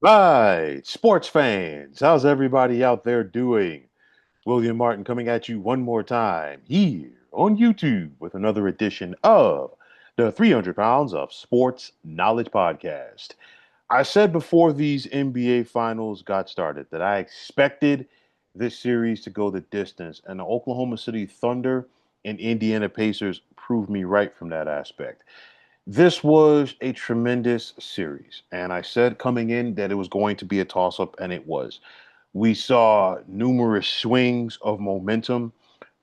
Right, sports fans, how's everybody out there doing? William Martin coming at you one more time here on YouTube with another edition of the 300 Pounds of Sports Knowledge Podcast. I said before these NBA finals got started that I expected this series to go the distance, and the Oklahoma City Thunder and Indiana Pacers proved me right from that aspect. This was a tremendous series, and I said coming in that it was going to be a toss up, and it was. We saw numerous swings of momentum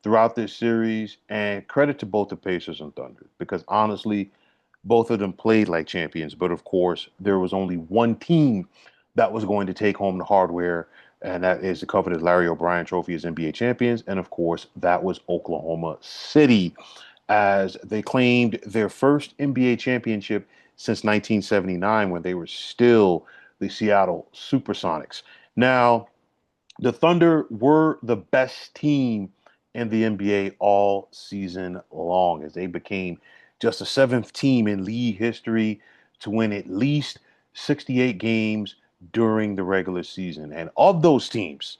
throughout this series, and credit to both the Pacers and Thunder because honestly, both of them played like champions. But of course, there was only one team that was going to take home the hardware, and that is the coveted Larry O'Brien Trophy as NBA champions. And of course, that was Oklahoma City as they claimed their first NBA championship since 1979 when they were still the Seattle Supersonics. Now, the Thunder were the best team in the NBA all season long as they became just the seventh team in league history to win at least 68 games during the regular season. And of those teams,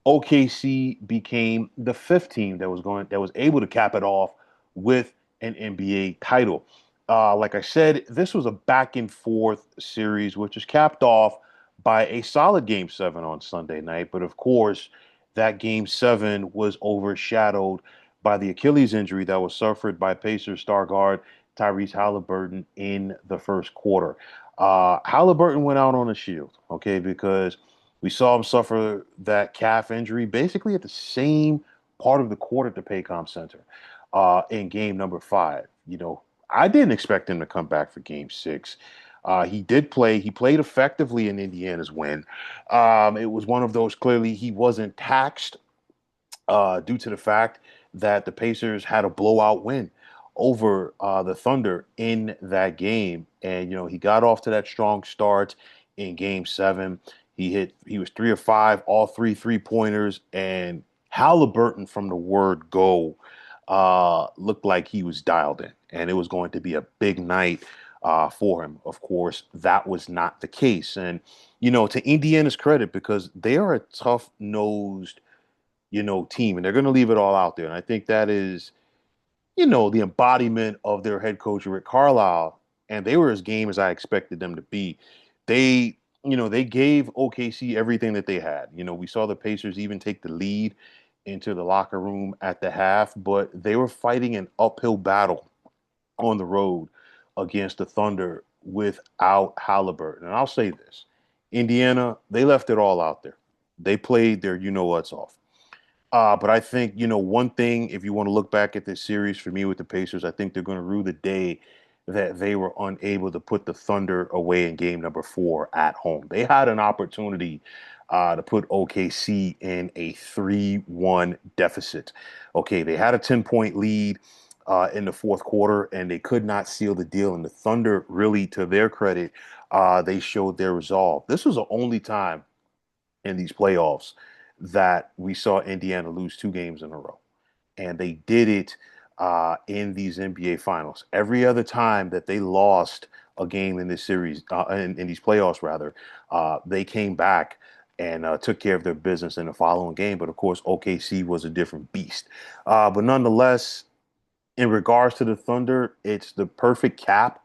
OKC became the fifth team that was able to cap it off with an NBA title. Like I said, this was a back and forth series, which was capped off by a solid Game Seven on Sunday night. But of course, that Game Seven was overshadowed by the Achilles injury that was suffered by Pacers star guard Tyrese Haliburton in the first quarter. Haliburton went out on a shield, okay, because we saw him suffer that calf injury basically at the same part of the court at the Paycom Center in game number five. I didn't expect him to come back for game six. He did play. He played effectively in Indiana's win. It was one of those clearly he wasn't taxed due to the fact that the Pacers had a blowout win over the Thunder in that game. And, he got off to that strong start in game seven. He was 3 of 5, all three pointers. And Halliburton from the word go looked like he was dialed in. And it was going to be a big night for him. Of course, that was not the case. And, to Indiana's credit, because they are a tough nosed team, and they're going to leave it all out there. And I think that is, the embodiment of their head coach, Rick Carlisle. And they were as game as I expected them to be. They gave OKC everything that they had. We saw the Pacers even take the lead into the locker room at the half, but they were fighting an uphill battle on the road against the Thunder without Halliburton. And I'll say this Indiana, they left it all out there. They played their what's off. But I think, one thing, if you want to look back at this series for me with the Pacers, I think they're going to rue the day that they were unable to put the Thunder away in game number four at home. They had an opportunity to put OKC in a 3-1 deficit. Okay, they had a 10-point lead in the fourth quarter, and they could not seal the deal. And the Thunder, really, to their credit, they showed their resolve. This was the only time in these playoffs that we saw Indiana lose two games in a row. And they did it in these NBA finals. Every other time that they lost a game in this series, in these playoffs, rather, they came back and took care of their business in the following game. But of course, OKC was a different beast. But nonetheless, in regards to the Thunder, it's the perfect cap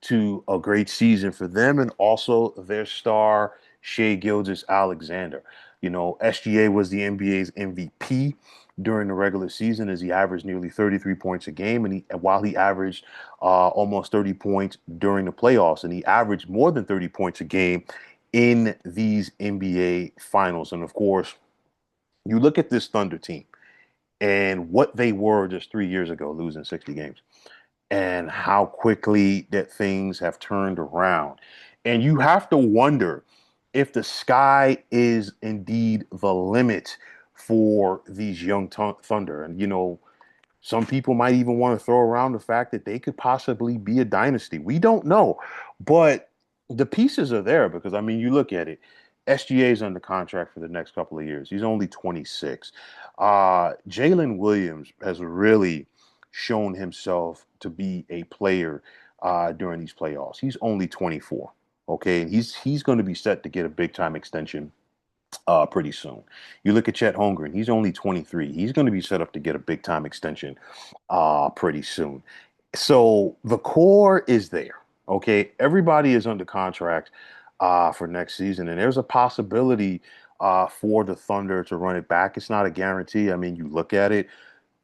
to a great season for them and also their star, Shea Gilgeous-Alexander. SGA was the NBA's MVP during the regular season as he averaged nearly 33 points a game, and while he averaged almost 30 points during the playoffs, and he averaged more than 30 points a game in these NBA finals. And of course, you look at this Thunder team and what they were just 3 years ago, losing 60 games and how quickly that things have turned around. And you have to wonder if the sky is indeed the limit for these young Thunder. And, some people might even want to throw around the fact that they could possibly be a dynasty. We don't know. But the pieces are there because, I mean, you look at it. SGA is under contract for the next couple of years. He's only 26. Jalen Williams has really shown himself to be a player during these playoffs. He's only 24. Okay, and he's going to be set to get a big time extension pretty soon. You look at Chet Holmgren, he's only 23. He's going to be set up to get a big time extension pretty soon. So the core is there. Okay, everybody is under contract for next season, and there's a possibility for the Thunder to run it back. It's not a guarantee. I mean, you look at it,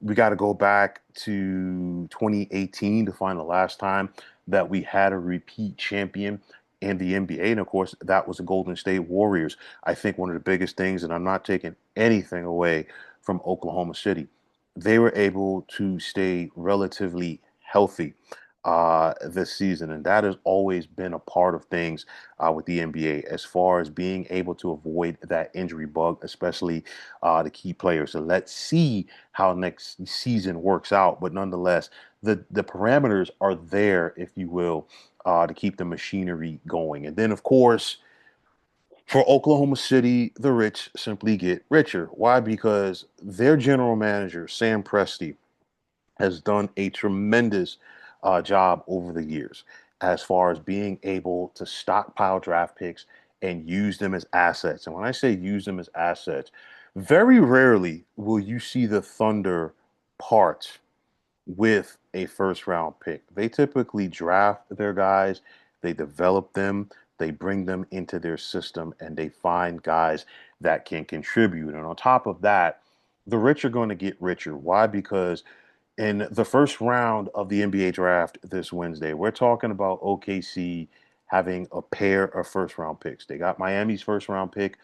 we got to go back to 2018 to find the last time that we had a repeat champion in the NBA. And of course, that was the Golden State Warriors. I think one of the biggest things, and I'm not taking anything away from Oklahoma City, they were able to stay relatively healthy this season. And that has always been a part of things with the NBA as far as being able to avoid that injury bug, especially the key players. So let's see how next season works out. But nonetheless, the parameters are there, if you will, to keep the machinery going. And then, of course, for Oklahoma City, the rich simply get richer. Why? Because their general manager, Sam Presti, has done a tremendous job over the years as far as being able to stockpile draft picks and use them as assets. And when I say use them as assets, very rarely will you see the Thunder part with a first round pick. They typically draft their guys, they develop them, they bring them into their system, and they find guys that can contribute. And on top of that, the rich are going to get richer. Why? Because in the first round of the NBA draft this Wednesday, we're talking about OKC having a pair of first round picks. They got Miami's first round pick,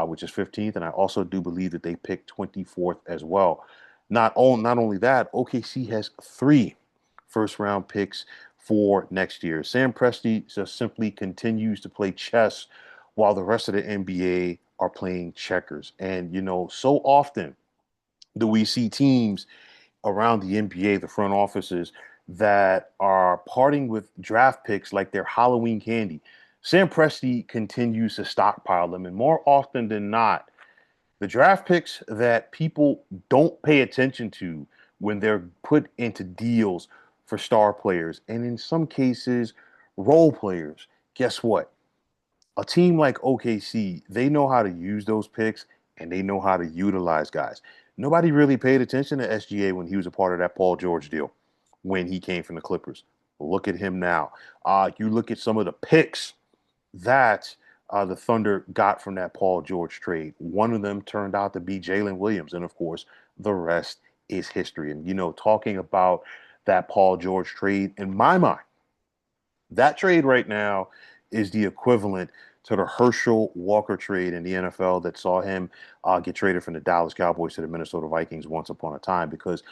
which is 15th, and I also do believe that they picked 24th as well. Not only that, OKC has three first round picks for next year. Sam Presti just simply continues to play chess while the rest of the NBA are playing checkers. And, so often do we see teams around the NBA, the front offices, that are parting with draft picks like they're Halloween candy. Sam Presti continues to stockpile them, and more often than not, the draft picks that people don't pay attention to when they're put into deals for star players, and in some cases, role players. Guess what? A team like OKC, they know how to use those picks and they know how to utilize guys. Nobody really paid attention to SGA when he was a part of that Paul George deal when he came from the Clippers. Look at him now. You look at some of the picks that the Thunder got from that Paul George trade. One of them turned out to be Jalen Williams. And of course, the rest is history. And, talking about that Paul George trade, in my mind, that trade right now is the equivalent to the Herschel Walker trade in the NFL that saw him get traded from the Dallas Cowboys to the Minnesota Vikings once upon a time. Because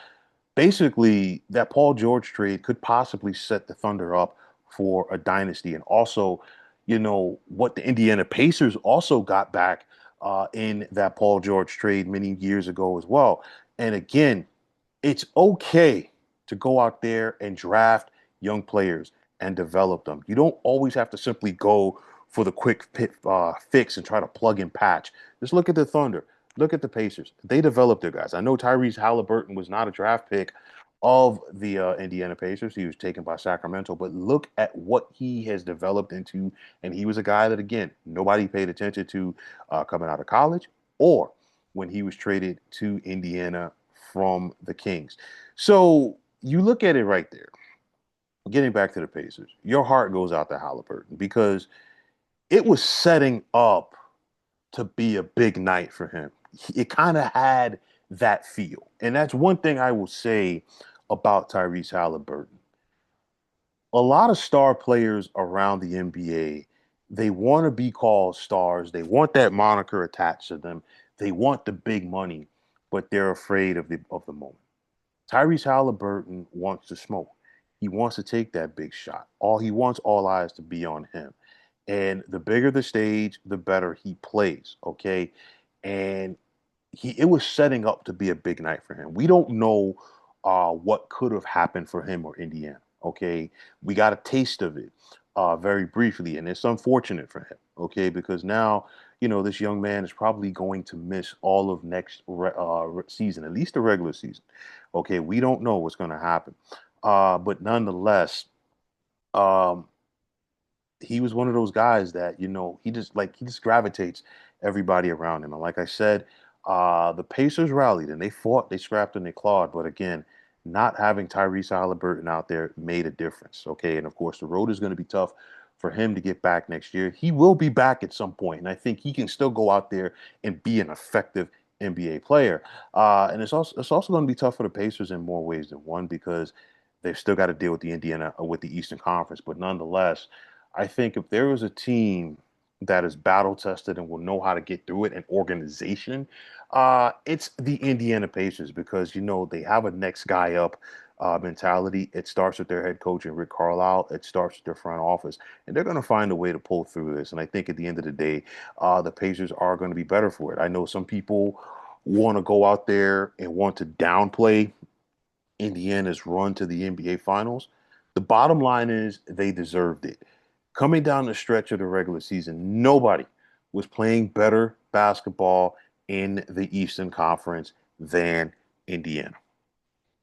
basically, that Paul George trade could possibly set the Thunder up for a dynasty. And also, what the Indiana Pacers also got back in that Paul George trade many years ago as well. And again, it's okay to go out there and draft young players and develop them. You don't always have to simply go for the quick fix and try to plug and patch. Just look at the Thunder. Look at the Pacers. They developed their guys. I know Tyrese Haliburton was not a draft pick of the Indiana Pacers. He was taken by Sacramento, but look at what he has developed into. And he was a guy that, again, nobody paid attention to coming out of college or when he was traded to Indiana from the Kings. So you look at it right there. Getting back to the Pacers, your heart goes out to Halliburton because it was setting up to be a big night for him. It kind of had that feel. And that's one thing I will say about Tyrese Haliburton. A lot of star players around the NBA, they want to be called stars. They want that moniker attached to them. They want the big money, but they're afraid of the moment. Tyrese Halliburton wants to smoke. He wants to take that big shot. He wants all eyes to be on him. And the bigger the stage, the better he plays. Okay. And it was setting up to be a big night for him. We don't know what could have happened for him or Indiana. Okay. We got a taste of it very briefly, and it's unfortunate for him. Okay. Because now, this young man is probably going to miss all of next season, at least the regular season. Okay. We don't know what's going to happen. But nonetheless, um, he was one of those guys that he just gravitates everybody around him. And like I said, the Pacers rallied and they fought, they scrapped, and they clawed. But again, not having Tyrese Haliburton out there made a difference. Okay, and of course the road is going to be tough for him to get back next year. He will be back at some point, and I think he can still go out there and be an effective NBA player. And it's also going to be tough for the Pacers in more ways than one because they've still got to deal with the Indiana with the Eastern Conference. But nonetheless, I think if there is a team that is battle tested and will know how to get through it, an organization, it's the Indiana Pacers because they have a next guy up mentality. It starts with their head coach and Rick Carlisle. It starts with their front office, and they're going to find a way to pull through this. And I think at the end of the day, the Pacers are going to be better for it. I know some people want to go out there and want to downplay Indiana's run to the NBA Finals. The bottom line is they deserved it. Coming down the stretch of the regular season, nobody was playing better basketball in the Eastern Conference than Indiana.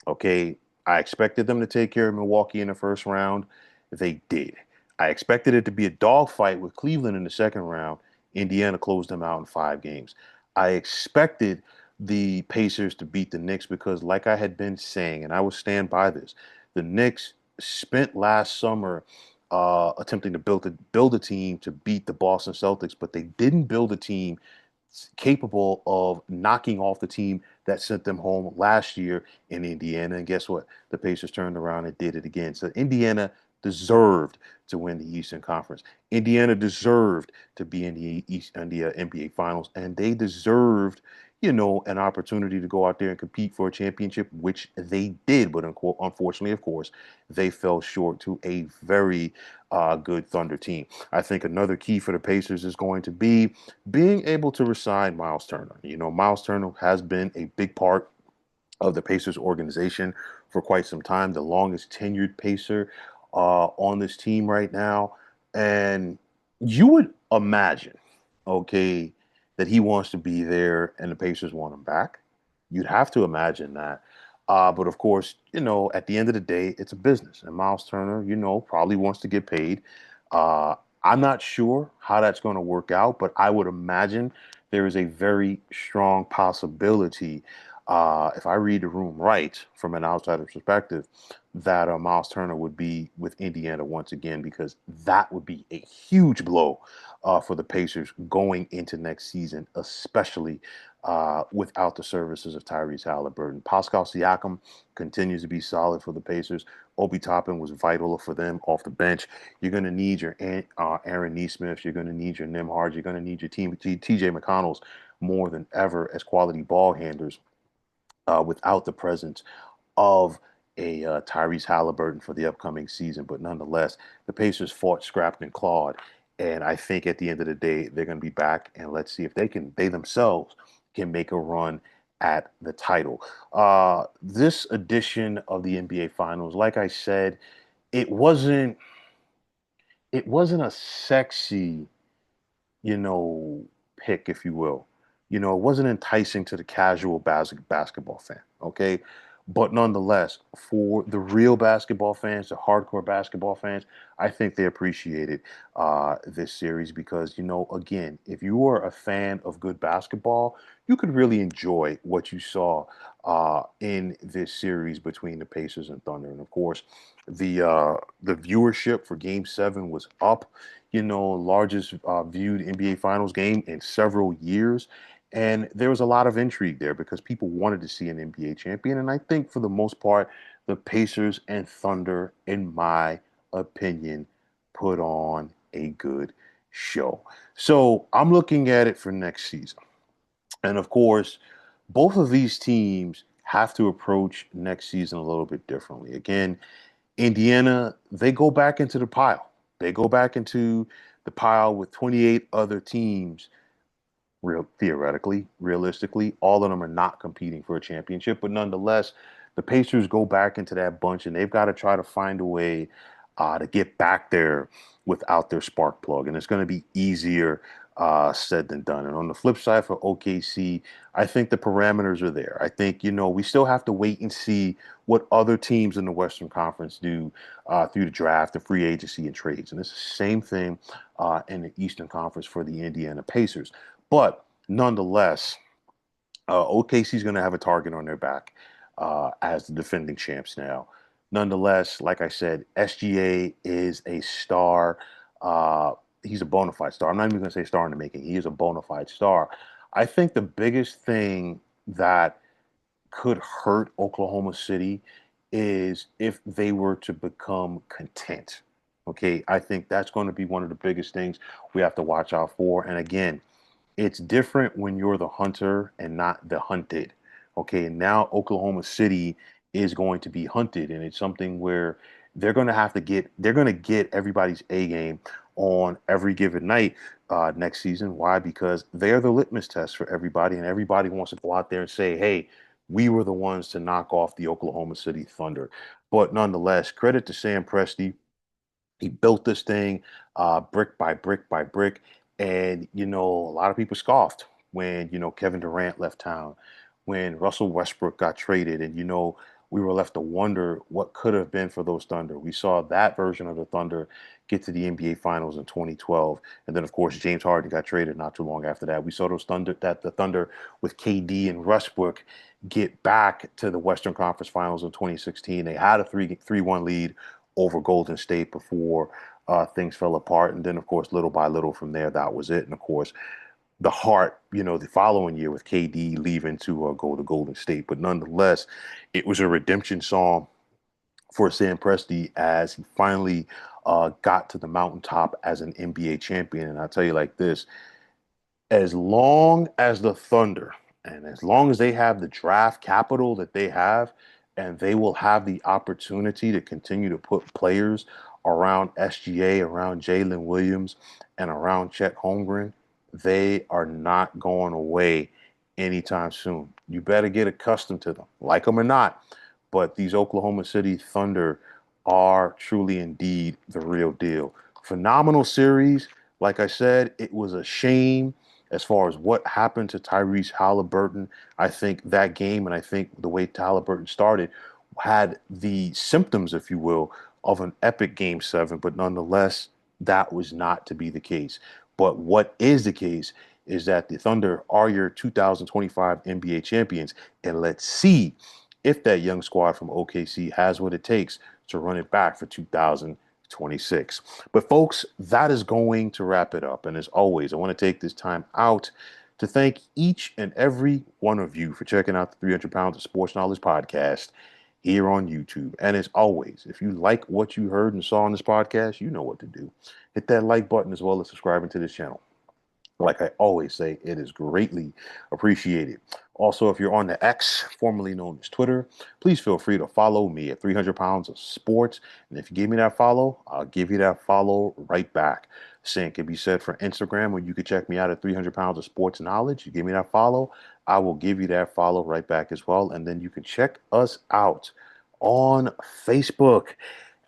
Okay, I expected them to take care of Milwaukee in the first round. They did. I expected it to be a dogfight with Cleveland in the second round. Indiana closed them out in 5 games. I expected the Pacers to beat the Knicks because, like I had been saying, and I will stand by this, the Knicks spent last summer attempting to build a team to beat the Boston Celtics, but they didn't build a team capable of knocking off the team that sent them home last year in Indiana. And guess what? The Pacers turned around and did it again. So Indiana deserved to win the Eastern Conference. Indiana deserved to be in the NBA Finals, and they deserved, an opportunity to go out there and compete for a championship, which they did. But unfortunately, of course, they fell short to a very good Thunder team. I think another key for the Pacers is going to be being able to resign Miles Turner. Miles Turner has been a big part of the Pacers organization for quite some time, the longest tenured Pacer on this team right now. And you would imagine, okay, that he wants to be there and the Pacers want him back. You'd have to imagine that. But of course, at the end of the day, it's a business. And Miles Turner, probably wants to get paid. Uh, I'm not sure how that's going to work out, but I would imagine there is a very strong possibility, if I read the room right from an outsider's perspective, that Miles Turner would be with Indiana once again because that would be a huge blow for the Pacers going into next season, especially without the services of Tyrese Haliburton. Pascal Siakam continues to be solid for the Pacers. Obi Toppin was vital for them off the bench. You're going to need your Aaron Nesmith. You're going to need your Nimhards. You're going to need your team TJ McConnells more than ever as quality ball handlers without the presence of a Tyrese Haliburton for the upcoming season. But nonetheless, the Pacers fought, scrapped, and clawed. And I think at the end of the day, they're going to be back. And let's see if they themselves can make a run at the title. This edition of the NBA Finals, like I said, it wasn't it wasn't a sexy you know, pick, if you will. It wasn't enticing to the casual basketball fan, okay? But nonetheless, for the real basketball fans, the hardcore basketball fans, I think they appreciated this series because, again, if you are a fan of good basketball, you could really enjoy what you saw in this series between the Pacers and Thunder. And of course, the viewership for Game 7 was up, largest viewed NBA Finals game in several years. And there was a lot of intrigue there because people wanted to see an NBA champion. And I think for the most part, the Pacers and Thunder, in my opinion, put on a good show. So I'm looking at it for next season. And of course, both of these teams have to approach next season a little bit differently. Again, Indiana, they go back into the pile. They go back into the pile with 28 other teams, theoretically, realistically. All of them are not competing for a championship, but nonetheless, the Pacers go back into that bunch and they've got to try to find a way to get back there without their spark plug. And it's going to be easier said than done. And on the flip side for OKC, I think the parameters are there. I think, we still have to wait and see what other teams in the Western Conference do through the draft and free agency and trades. And it's the same thing in the Eastern Conference for the Indiana Pacers. But nonetheless, OKC is going to have a target on their back as the defending champs now. Nonetheless, like I said, SGA is a star. Uh, he's a bona fide star. I'm not even going to say star in the making. He is a bona fide star. I think the biggest thing that could hurt Oklahoma City is if they were to become content. Okay, I think that's going to be one of the biggest things we have to watch out for. And again, it's different when you're the hunter and not the hunted. Okay, and now Oklahoma City is going to be hunted, and it's something where they're going to get everybody's A game on every given night next season. Why? Because they're the litmus test for everybody, and everybody wants to go out there and say, hey, we were the ones to knock off the Oklahoma City Thunder. But nonetheless, credit to Sam Presti. He built this thing brick by brick by brick. And, a lot of people scoffed when, Kevin Durant left town, when Russell Westbrook got traded. And, we were left to wonder what could have been for those Thunder. We saw that version of the Thunder get to the NBA Finals in 2012. And then, of course, James Harden got traded not too long after that. We saw the Thunder with KD and Westbrook get back to the Western Conference Finals in 2016. They had a 3-1 lead over Golden State before things fell apart. And then, of course, little by little from there, that was it. And, of course, the heart, the following year with KD leaving to go to Golden State. But nonetheless, it was a redemption song for Sam Presti as he finally got to the mountaintop as an NBA champion. And I'll tell you like this, as long as the Thunder and as long as they have the draft capital that they have, and they will have the opportunity to continue to put players around SGA, around Jalen Williams, and around Chet Holmgren, they are not going away anytime soon. You better get accustomed to them, like them or not. But these Oklahoma City Thunder are truly indeed the real deal. Phenomenal series. Like I said, it was a shame as far as what happened to Tyrese Haliburton. I think that game and I think the way Haliburton started had the symptoms, if you will, of an epic game seven, but nonetheless, that was not to be the case. But what is the case is that the Thunder are your 2025 NBA champions. And let's see if that young squad from OKC has what it takes to run it back for 2026. But folks, that is going to wrap it up. And as always, I want to take this time out to thank each and every one of you for checking out the 300 Pounds of Sports Knowledge podcast here on YouTube. And as always, if you like what you heard and saw on this podcast, you know what to do. Hit that like button as well as subscribing to this channel. Like I always say, it is greatly appreciated. Also, if you're on the X, formerly known as Twitter, please feel free to follow me at 300 Pounds of Sports. And if you give me that follow, I'll give you that follow right back. Same can be said for Instagram, where you can check me out at 300 Pounds of Sports Knowledge. You give me that follow, I will give you that follow right back as well. And then you can check us out on Facebook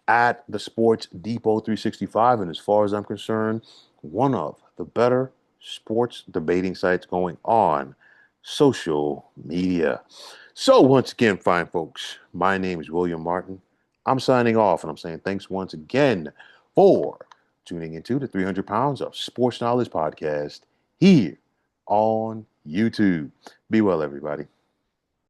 at the Sports Depot 365. And as far as I'm concerned, one of the better sports debating sites going on social media. So once again, fine folks, my name is William Martin. I'm signing off and I'm saying thanks once again for tuning into the 300 Pounds of Sports Knowledge podcast here on YouTube. Be well, everybody.